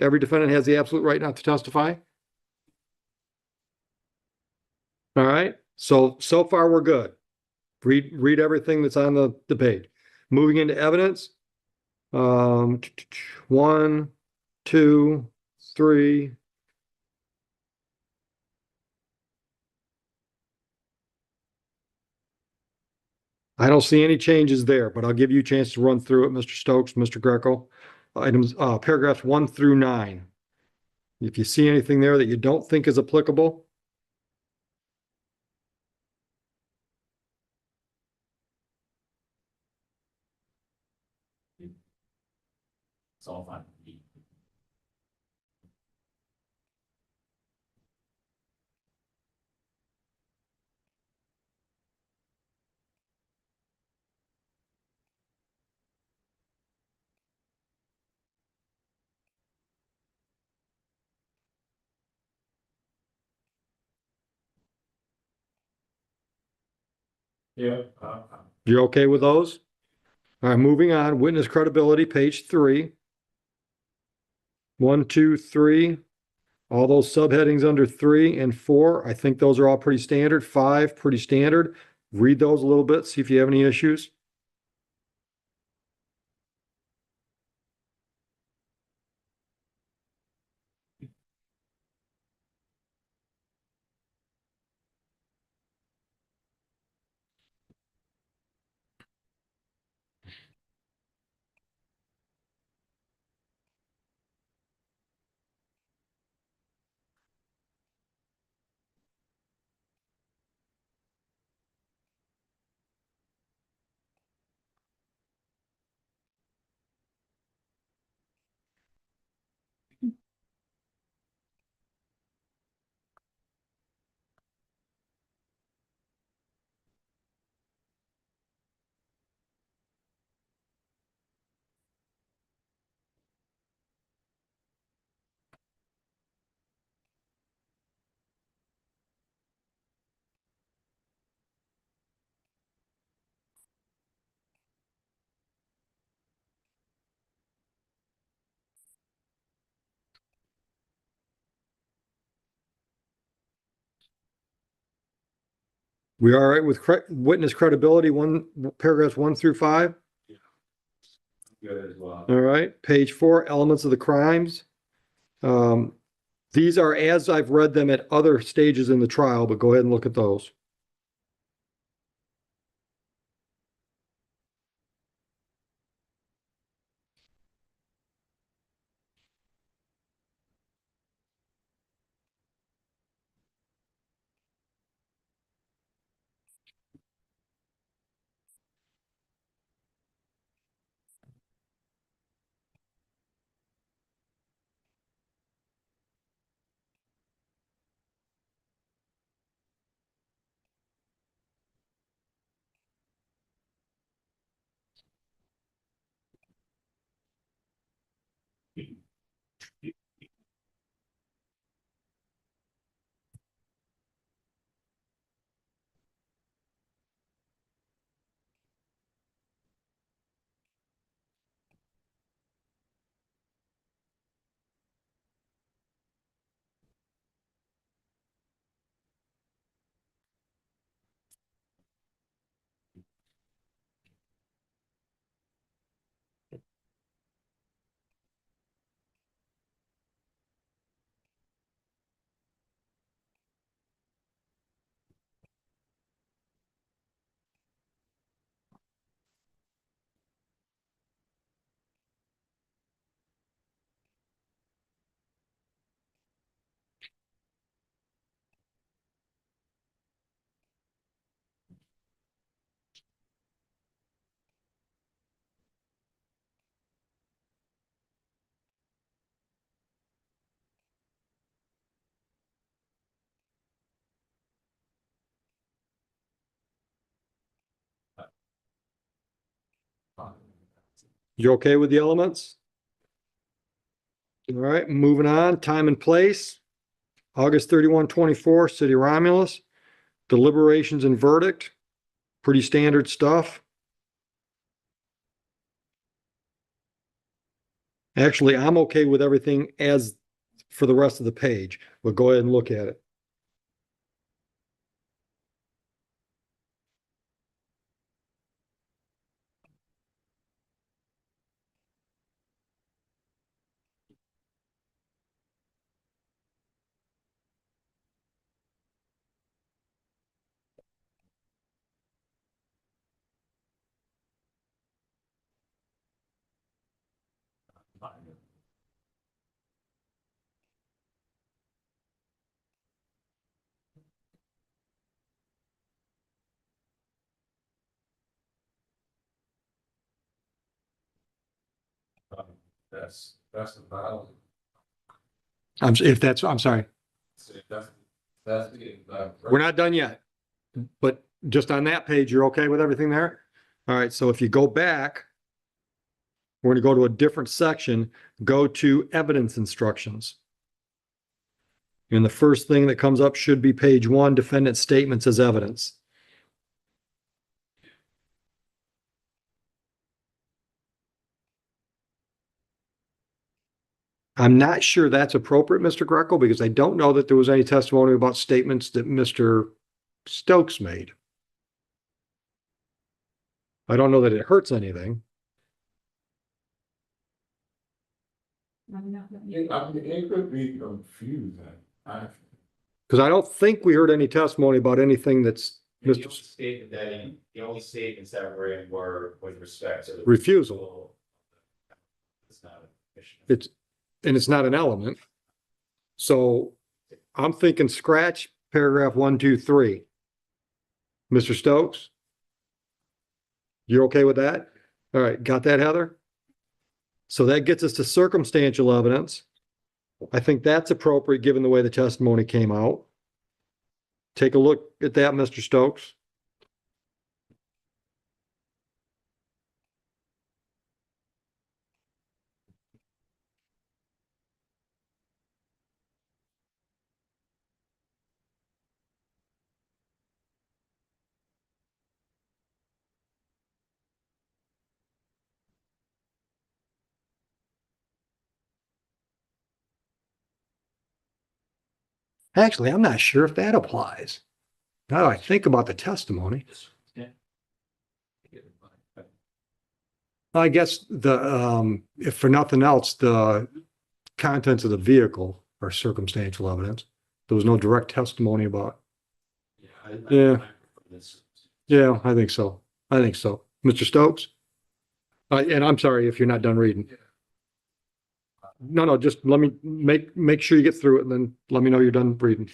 Every defendant has the absolute right not to testify. All right. So far we're good. Read everything that's on the page. Moving into evidence. 1, 2, 3. I don't see any changes there, but I'll give you a chance to run through it, Mr. Stokes, Mr. Greco. Items, paragraphs 1 through 9. If you see anything there that you don't think is applicable. It's all fine. Yeah. You're okay with those? All right, moving on. Witness credibility, page 3. 1, 2, 3. All those subheadings under 3 and 4, I think those are all pretty standard. 5, pretty standard. Read those a little bit, see if you have any issues. We all right with witness credibility, paragraphs 1 through 5? Good as well. All right, page 4, elements of the crimes. These are as I've read them at other stages in the trial, but go ahead and look at those. You okay with the elements? All right, moving on, time and place. August 31, 24, City of Romulus. Deliberations and verdict. Pretty standard stuff. Actually, I'm okay with everything as for the rest of the page, but go ahead and look at it. That's the value. I'm sorry. That's the. We're not done yet. But just on that page, you're okay with everything there? All right, so if you go back, we're going to go to a different section, go to evidence instructions. And the first thing that comes up should be page 1, defendant statements as evidence. I'm not sure that's appropriate, Mr. Greco, because I don't know that there was any testimony about statements that Mr. Stokes made. I don't know that it hurts anything. It could be confusing. Because I don't think we heard any testimony about anything that's The only Mr. statement the only statements that were in were with respect to the. Refusal. It's not a mission. And it's not an element. So I'm thinking scratch paragraph 1, 2, 3. Mr. Stokes? You're okay with that? All right, got that, Heather? So that gets us to circumstantial evidence. I think that's appropriate given the way the testimony came out. Take a look at that, Mr. Stokes. Actually, I'm not sure if that applies. Now that I think about the testimony, Yeah. I guess if for nothing else, the contents of the vehicle are circumstantial evidence. There was no direct testimony about. Yeah. Yeah, I think so. I think so. Mr. Stokes? And I'm sorry if you're not done reading. No, just let me make sure you get through it and then let me know you're done reading.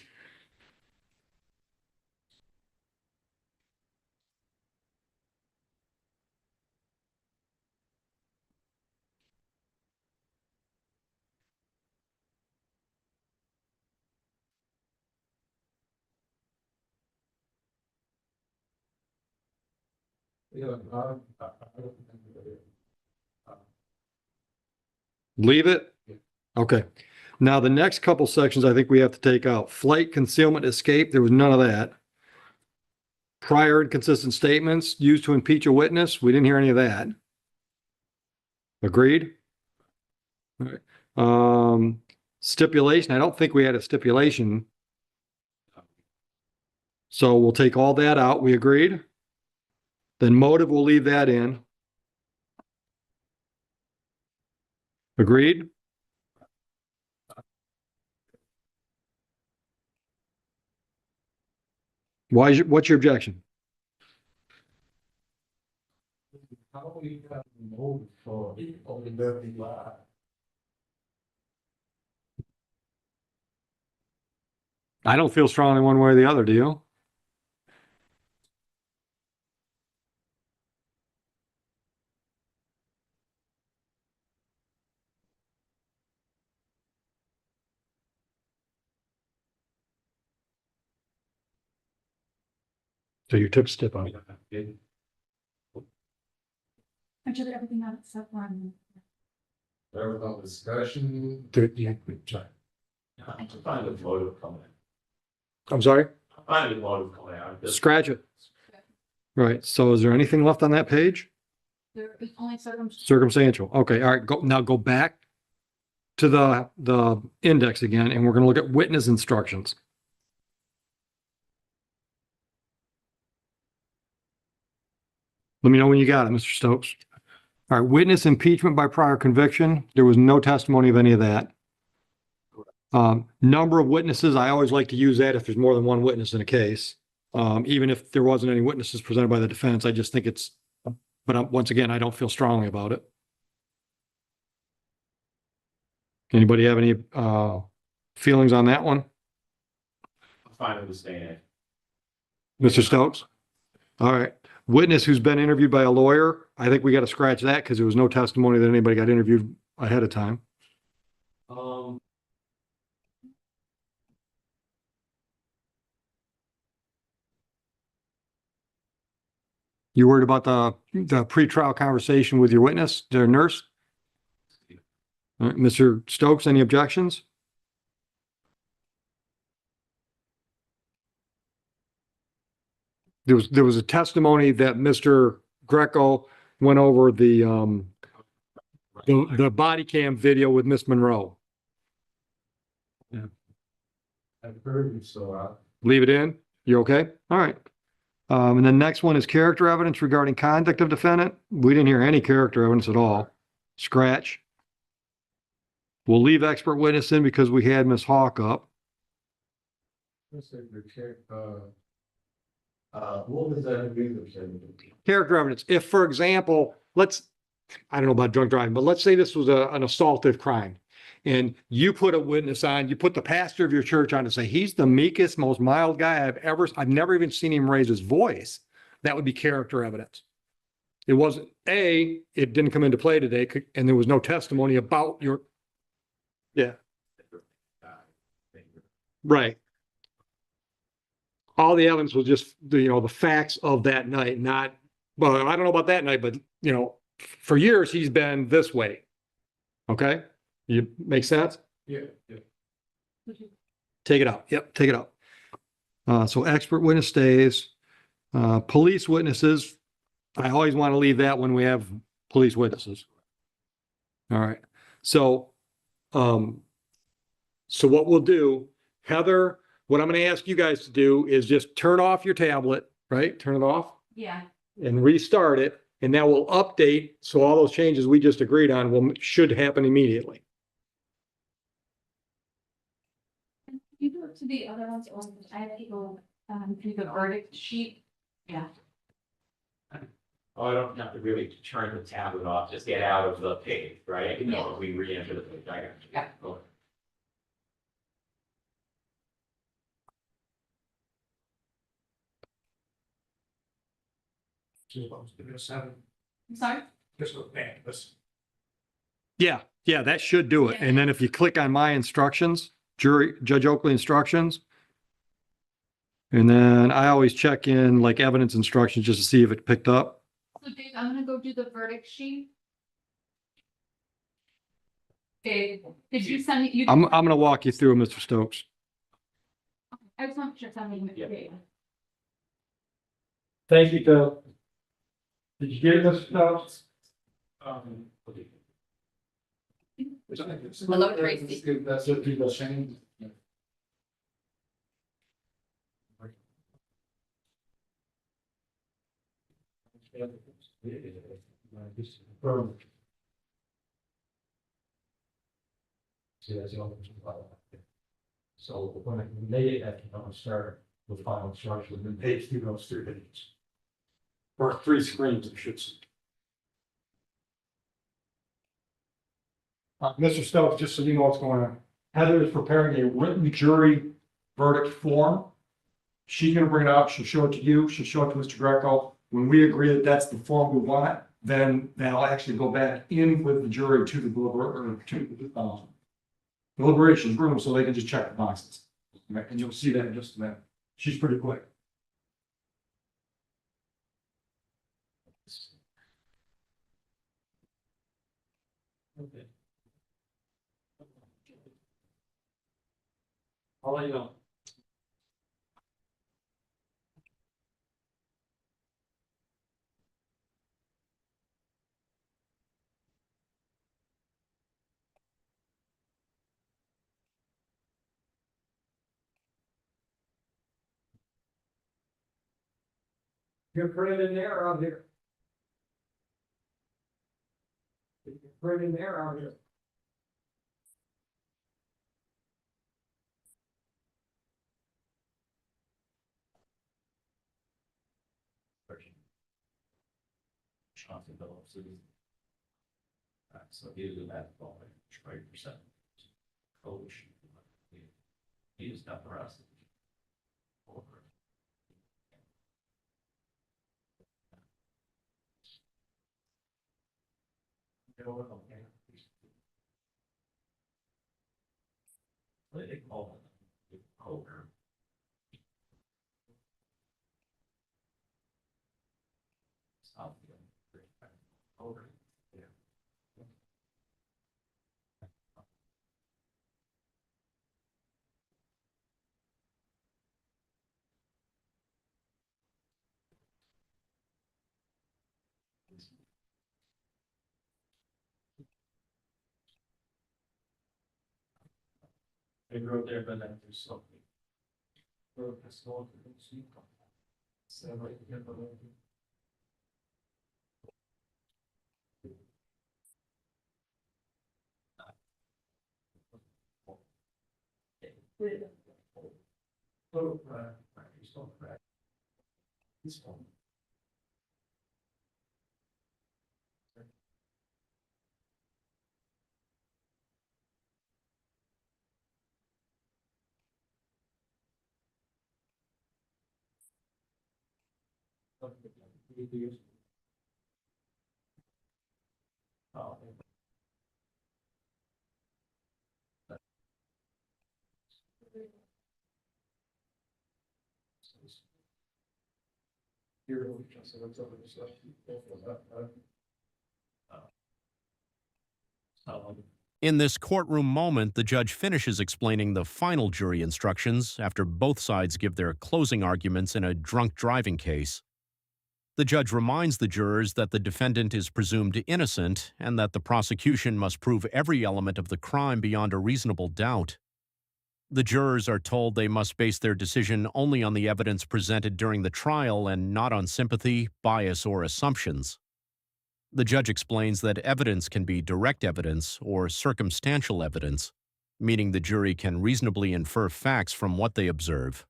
Leave it? Okay. Now, the next couple sections, I think we have to take out flight, concealment, escape. There was none of that. Prior inconsistent statements used to impeach a witness. We didn't hear any of that. Agreed? All right. Stipulation. I don't think we had a stipulation. So we'll take all that out. We agreed? Then motive, we'll leave that in. Agreed? What's your objection? I don't feel strongly one way or the other, do you? So you took step on. I took everything out except one. There was no discussion. I can find a motive coming in. I'm sorry? I find a motive coming out. Scratch it. Right. So is there anything left on that page? There is only circumstantial. Circumstantial. Okay. All right. Go back to the index again, and we're going to look at witness instructions. Let me know when you got it, Mr. Stokes. All right. Witness impeachment by prior conviction. There was no testimony of any of that. Number of witnesses. I always like to use that if there's more than one witness in a case. Even if there wasn't any witnesses presented by the defense, I just think it's, but once again, I don't feel strongly about it. Anybody have any feelings on that one? I'm fine with staying in. Mr. Stokes? All right. Witness who's been interviewed by a lawyer. I think we got to scratch that because there was no testimony that anybody got interviewed ahead of time. You worried about the pretrial conversation with your witness, their nurse? All right, Mr. Stokes, any objections? There was a testimony that Mr. Greco went over the body cam video with Miss Monroe. I've heard you, so Leave it in? You okay? All right. And the next one is character evidence regarding conduct of defendant. We didn't hear any character evidence at all. Scratch. We'll leave expert witness in because we had Miss Hawk up. What was that reason? Character evidence. If, for example, I don't know about drunk driving, but let's say this was an assaultive crime. And you put a witness on, you put the pastor of your church on to say, he's the meekest, most mild guy I've never even seen him raise his voice. That would be character evidence. It wasn't, it didn't come into play today and there was no testimony about your, yeah. Right. All the evidence was just, the facts of that night, not, well, I don't know about that night, but, for years he's been this way. Okay? You make sense? Yeah. Take it out. Yep, take it out. So expert witness stays. Police witnesses, I always want to leave that when we have police witnesses. All right. So what we'll do, Heather What I'm gonna ask you guys to do is just turn off your tablet, right? Turn it off Yeah. and restart it, and that will update, so all those changes we just agreed on should happen immediately. You go to the other ones, I have people, do the verdict sheet. Yeah. Oh, I don't have to really turn the tablet off, just get out of the page, right? You know, Yeah. we re-enter the page. I got you. Yeah. Okay. I'm sorry? Yeah, that should do it. Yeah. And then if you click on my instructions, Judge Oakley instructions. And then I always check in like evidence instructions just to see if it picked up. So Dave, I'm gonna go do the verdict sheet. Dave, did you send me? I'm gonna walk you through, Mr. Stokes. I just want to send me. Yeah. Thank you, Bill. Did you get it, Mr. Stokes? Hello, Tracy. That's what people are saying. So when I made it, I can start with final instruction, then page through those 3 pages. Or 3 screens, I should say. Mr. Stokes, just so you know what's going on, Heather is preparing a written jury verdict form. She's gonna bring it up, she'll show it to you, she'll show it to Mr. Greco. When we agree that that's the form we want, then that'll actually go back in with the jury to the deliberations room, so they can just check the boxes. Right, and you'll see that in just a minute. She's pretty quick. Okay. I'll let you know. You put it in there or out here? Put it in there or out here? So he was at all, right, percent. Coach. He is not the rest. They call it Courtroom. Stop. Over. Yeah. They wrote there, but then there's something. In this courtroom moment, the judge finishes explaining the final jury instructions after both sides give their closing arguments in a drunk driving case. The judge reminds the jurors that the defendant is presumed innocent and that the prosecution must prove every element of the crime beyond a reasonable doubt. The jurors are told they must base their decision only on the evidence presented during the trial and not on sympathy, bias, or assumptions. The judge explains that evidence can be direct evidence or circumstantial evidence, meaning the jury can reasonably infer facts from what they observe.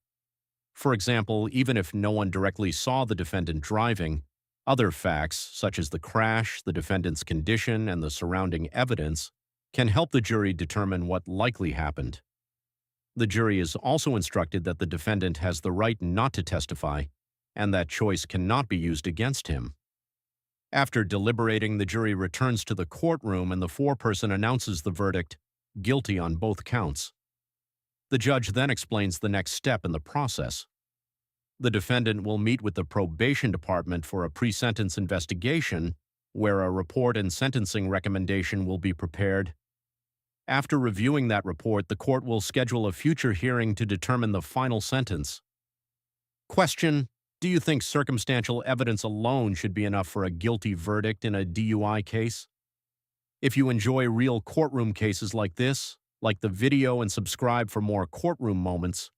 For example, even if no one directly saw the defendant driving, other facts, such as the crash, the defendant's condition, and the surrounding evidence, can help the jury determine what likely happened. The jury is also instructed that the defendant has the right not to testify, and that choice cannot be used against him. After deliberating, the jury returns to the courtroom and the foreperson announces the verdict, guilty on both counts. The judge then explains the next step in the process. The defendant will meet with the probation department for a pre-sentence investigation, where a report and sentencing recommendation will be prepared. After reviewing that report, the court will schedule a future hearing to determine the final sentence. Question: do you think circumstantial evidence alone should be enough for a guilty verdict in a DUI case? If you enjoy real courtroom cases like this, like the video and subscribe for more courtroom moments,